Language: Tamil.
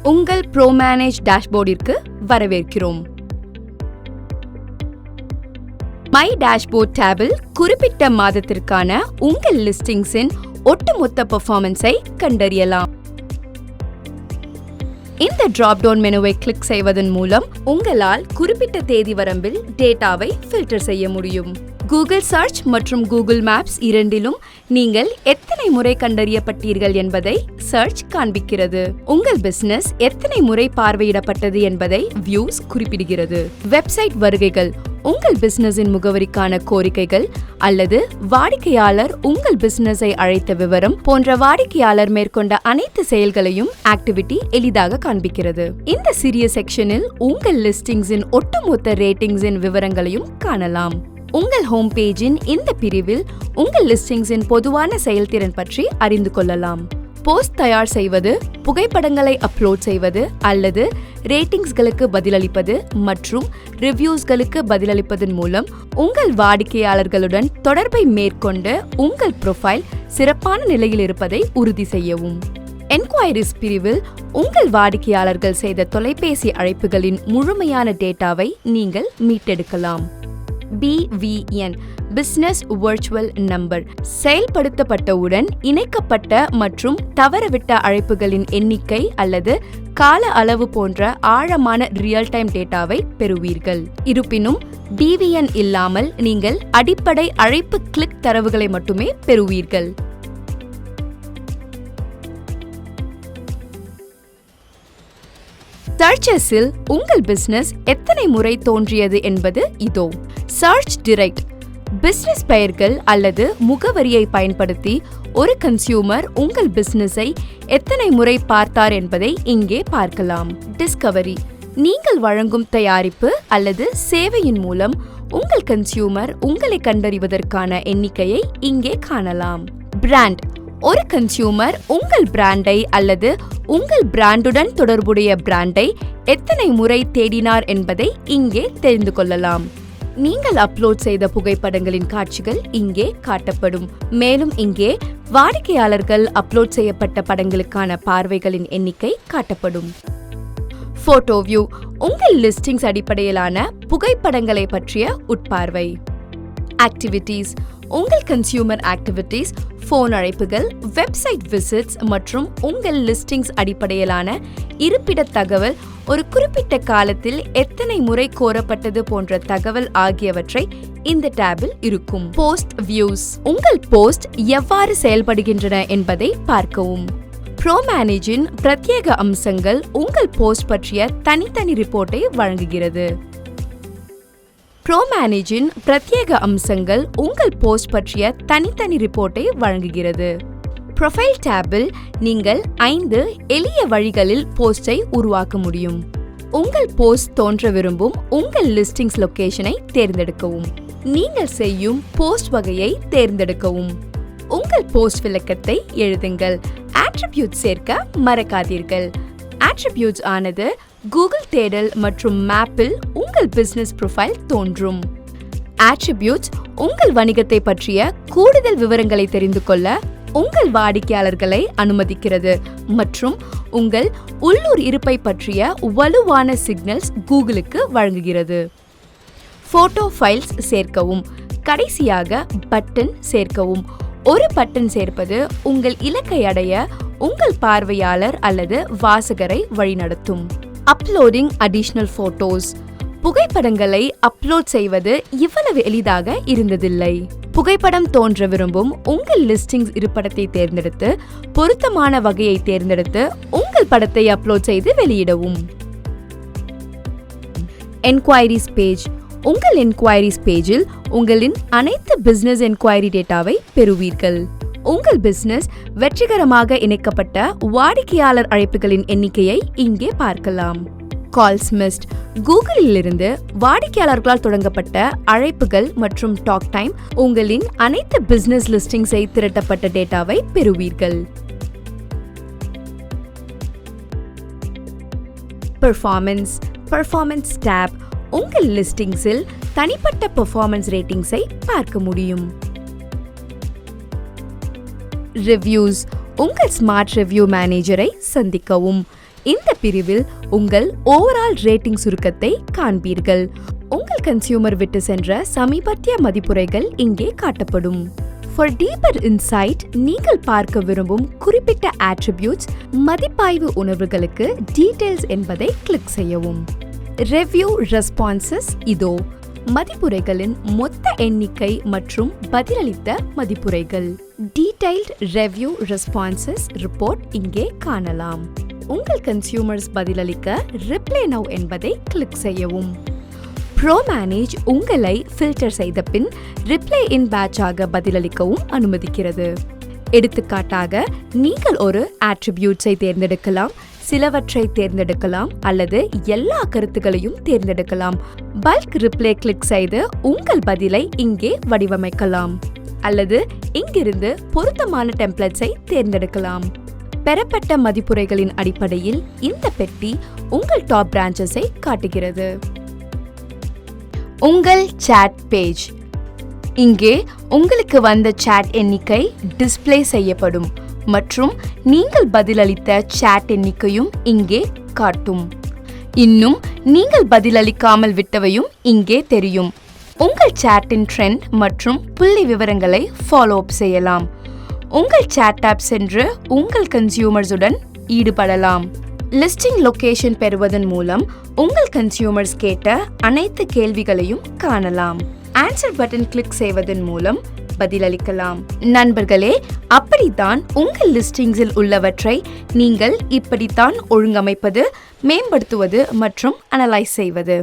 உங்கள் ProManage டேஷ்போர்டிற்கு வரவேற்கிறோம். மை டேஷ்போர்ட் டேபில் குறிப்பிட்ட மாதத்திற்கான உங்கள் லிஸ்டிங்ஸின் ஒட்டுமொத்த பெர்ஃபார்மன்ஸை கண்டறியலாம். இந்த டிராப் டவுன் மெனுவை கிளிக் செய்வதன் மூலம் உங்களால் குறிப்பிட்ட தேதி வரம்பில் டேட்டாவை ஃபில்டர் செய்ய முடியும். கூகுள் சர்ச் மற்றும் கூகுள் மேப்ஸ் இரண்டிலும் நீங்கள் எத்தனை முறை கண்டறியப்பட்டீர்கள் என்பதை சர்ச் காண்பிக்கிறது. உங்கள் பிசினஸ் எத்தனை முறை பார்வையிடப்பட்டது என்பதை வியூஸ் குறிப்பிடுகிறது. வெப்சைட் வருகைகள், உங்கள் பிசினஸின் முகவரிக்கான கோரிக்கைகள் அல்லது வாடிக்கையாளர் உங்கள் பிசினஸை அழைத்த விவரம் போன்ற வாடிக்கையாளர் மேற்கொண்ட அனைத்து செயல்களையும் ஆக்டிவிட்டி எளிதாக காண்பிக்கிறது. இந்த சிறிய செக்ஷனில் உங்கள் லிஸ்டிங்ஸின் ஒட்டுமொத்த ரேட்டிங்ஸின் விவரங்களையும் காணலாம். உங்கள் ஹோம் பேஜின் இந்த பிரிவில் உங்கள் லிஸ்டிங்ஸின் பொதுவான செயல்திறன் பற்றி அறிந்து கொள்ளலாம். போஸ்ட் தயார் செய்வது, புகைப்படங்களை அப்லோட் செய்வது அல்லது ரேட்டிங்ஸ்களுக்கு பதிலளிப்பது மற்றும் ரிவ்யூஸ்களுக்கு பதிலளிப்பதன் மூலம் உங்கள் வாடிக்கையாளர்களுடன் தொடர்பை மேற்கொண்டு உங்கள் ப்ரொஃபைல் சிறப்பான நிலையில் இருப்பதை உறுதி செய்யவும். என்கொயரிஸ் பிரிவில் உங்கள் வாடிக்கையாளர்கள் செய்த தொலைபேசி அழைப்புகளின் முழுமையான டேட்டாவை நீங்கள் மீட்டெடுக்கலாம். BVN பிசினஸ் வர்ச்சுவல் நம்பர் செயல்படுத்தப்பட்டவுடன் இணைக்கப்பட்ட மற்றும் தவறவிட்ட அழைப்புகளின் எண்ணிக்கை அல்லது கால அளவு போன்ற ஆழமான ரியல் டைம் டேட்டாவை பெறுவீர்கள். இருப்பினும் BVN இல்லாமல் நீங்கள் அடிப்படை அழைப்பு கிளிக் தரவுகளை மட்டுமே பெறுவீர்கள். சர்ச்சஸில் உங்கள் பிசினஸ் எத்தனை முறை தோன்றியது என்பது இதோ. சர்ச் டிரெக்ட் பிசினஸ் பெயர்கள் அல்லது முகவரியை பயன்படுத்தி ஒரு கன்சியூமர் உங்கள் பிசினஸை எத்தனை முறை பார்த்தார் என்பதை இங்கே பார்க்கலாம். டிஸ்கவரி நீங்கள் வழங்கும் தயாரிப்பு அல்லது சேவையின் மூலம் உங்கள் கன்சியூமர் உங்களை கண்டறிவதற்கான எண்ணிக்கையை இங்கே காணலாம். பிராண்ட் ஒரு கன்சியூமர் உங்கள் பிராண்டை அல்லது உங்கள் பிராண்டுடன் தொடர்புடைய பிராண்டை எத்தனை முறை தேடினார் என்பதை இங்கே தெரிந்து கொள்ளலாம். நீங்கள் அப்லோட் செய்த புகைப்படங்களின் காட்சிகள் இங்கே காட்டப்படும். மேலும் இங்கே வாடிக்கையாளர்கள் அப்லோட் செய்யப்பட்ட படங்களுக்கான பார்வைகளின் எண்ணிக்கை காட்டப்படும். போட்டோ வியூ உங்கள் லிஸ்டிங்ஸ் அடிப்படையிலான புகைப்படங்களை பற்றிய உட்பார்வை. ஆக்டிவிட்டீஸ் உங்கள் கன்சியூமர் ஆக்டிவிட்டீஸ், போன் அழைப்புகள், வெப்சைட் விசிட்ஸ் மற்றும் உங்கள் லிஸ்டிங்ஸ் அடிப்படையிலான இருப்பிட தகவல் ஒரு குறிப்பிட்ட காலத்தில் எத்தனை முறை கோரப்பட்டது போன்ற தகவல் ஆகியவற்றை இந்த டேபில் இருக்கும். போஸ்ட் வியூஸ் உங்கள் போஸ்ட் எவ்வாறு செயல்படுகின்றன என்பதை பார்க்கவும். ProManageஇன் பிரத்யேக அம்சங்கள் உங்கள் போஸ்ட் பற்றிய தனித்தனி ரிப்போர்ட்டை வழங்குகிறது. ProManageஇன் பிரத்யேக அம்சங்கள் உங்கள் போஸ்ட் பற்றிய தனித்தனி ரிப்போர்ட்டை வழங்குகிறது. ப்ரொஃபைல் டேபில் நீங்கள் 5 எளிய வழிகளில் போஸ்டை உருவாக்க முடியும். உங்கள் போஸ்ட் தோன்ற விரும்பும் உங்கள் லிஸ்டிங்ஸ் லொகேஷனை தேர்ந்தெடுக்கவும். நீங்கள் செய்யும் போஸ்ட் வகையை தேர்ந்தெடுக்கவும். உங்கள் போஸ்ட் விளக்கத்தை எழுதுங்கள். ஆட்ரிபியூட்ஸ் சேர்க்க மறக்காதீர்கள். ஆட்ரிபியூட்ஸ் ஆனது கூகுள் தேடல் மற்றும் மேப்பில் உங்கள் பிசினஸ் ப்ரொஃபைல் தோன்றும். ஆட்ரிபியூட்ஸ் உங்கள் வணிகத்தை பற்றிய கூடுதல் விவரங்களை தெரிந்து கொள்ள உங்கள் வாடிக்கையாளர்களை அனுமதிக்கிறது மற்றும் உங்கள் உள்ளூர் இருப்பை பற்றிய வலுவான சிக்னல்ஸ் கூகுளுக்கு வழங்குகிறது. போட்டோ ஃபைல்ஸ் சேர்க்கவும். கடைசியாக பட்டன் சேர்க்கவும். ஒரு பட்டன் சேர்ப்பது உங்கள் இலக்கை அடைய உங்கள் பார்வையாளர் அல்லது வாசகரை வழிநடத்தும். அப்லோடிங் அடிஷனல் போட்டோஸ் புகைப்படங்களை அப்லோட் செய்வது இவ்வளவு எளிதாக இருந்ததில்லை. புகைப்படம் தோன்ற விரும்பும் உங்கள் லிஸ்டிங்ஸ் இருப்படத்தை தேர்ந்தெடுத்து பொருத்தமான வகையை தேர்ந்தெடுத்து உங்கள் படத்தை அப்லோட் செய்து வெளியிடவும். என்கொயரிஸ் பேஜ் உங்கள் என்கொயரிஸ் பேஜில் உங்களின் அனைத்து பிசினஸ் என்கொயரி டேட்டாவை பெறுவீர்கள். உங்கள் பிசினஸ் வெற்றிகரமாக இணைக்கப்பட்ட வாடிக்கையாளர் அழைப்புகளின் எண்ணிக்கையை இங்கே பார்க்கலாம். கால்ஸ் மிஸ்ட் கூகுளில் இருந்து வாடிக்கையாளர்களால் தொடங்கப்பட்ட அழைப்புகள் மற்றும் டாக் டைம் உங்களின் அனைத்து பிசினஸ் லிஸ்டிங்ஸை திரட்டப்பட்ட டேட்டாவை பெறுவீர்கள். பெர்ஃபார்மன்ஸ் டேப் உங்கள் லிஸ்டிங்ஸில் தனிப்பட்ட பெர்ஃபார்மன்ஸ் ரேட்டிங்ஸை பார்க்க முடியும். ரிவ்யூஸ் உங்கள் ஸ்மார்ட் ரிவ்யூ மேனேஜரை சந்திக்கவும். இந்த பிரிவில் உங்கள் ஓவரால் ரேட்டிங் சுருக்கத்தை காண்பீர்கள். உங்கள் கன்சியூமர் விட்டு சென்ற சமீபத்திய மதிப்புரைகள் இங்கே காட்டப்படும். For deeper insight, நீங்கள் பார்க்க விரும்பும் குறிப்பிட்ட attributes மதிப்பாய்வு உணர்வுகளுக்கு details என்பதை கிளிக் செய்யவும். Review responses இதோ. மதிப்புரைகளின் மொத்த எண்ணிக்கை மற்றும் பதிலளித்த மதிப்புரைகள். Detailed review responses report இங்கே காணலாம். உங்கள் கன்சியூமர்ஸ் பதிலளிக்க ரிப்ளை நவ் என்பதை கிளிக் செய்யவும். ProManage உங்களை ஃபில்டர் செய்த பின் ரிப்ளை இன் பேட்சாக பதிலளிக்கவும் அனுமதிக்கிறது. எடுத்துக்காட்டாக, நீங்கள் ஒரு attributes-ஐ தேர்ந்தெடுக்கலாம், சிலவற்றை தேர்ந்தெடுக்கலாம் அல்லது எல்லா கருத்துக்களையும் தேர்ந்தெடுக்கலாம். பல்க் ரிப்ளை கிளிக் செய்து உங்கள் பதிலை இங்கே வடிவமைக்கலாம் அல்லது இங்கிருந்து பொருத்தமான டெம்ப்ளேட்ஸை தேர்ந்தெடுக்கலாம். பெறப்பட்ட மதிப்புரைகளின் அடிப்படையில் இந்த பெட்டி உங்கள் டாப் பிரான்ச்சஸை காட்டுகிறது. உங்கள் சாட் பேஜ். இங்கே உங்களுக்கு வந்த சாட் எண்ணிக்கை டிஸ்ப்ளே செய்யப்படும் மற்றும் நீங்கள் பதிலளித்த சாட் எண்ணிக்கையும் இங்கே காட்டும். இன்னும் நீங்கள் பதிலளிக்காமல் விட்டவையும் இங்கே தெரியும். உங்கள் சாட்டின் ட்ரெண்ட் மற்றும் புள்ளி விவரங்களை ஃபாலோ அப் செய்யலாம். உங்கள் சாட் ஆப் சென்று உங்கள் கன்சியூமர்ஸுடன் ஈடுபடலாம். லிஸ்டிங் லொகேஷன் பெறுவதன் மூலம் உங்கள் கன்சியூமர்ஸ் கேட்ட அனைத்து கேள்விகளையும் காணலாம். ஆன்சர் பட்டன் கிளிக் செய்வதன் மூலம் பதிலளிக்கலாம். நண்பர்களே, அப்படித்தான் உங்கள் லிஸ்டிங்ஸில் உள்ளவற்றை நீங்கள் இப்படித்தான் ஒழுங்கமைப்பது, மேம்படுத்துவது மற்றும் அனலைஸ் செய்வது.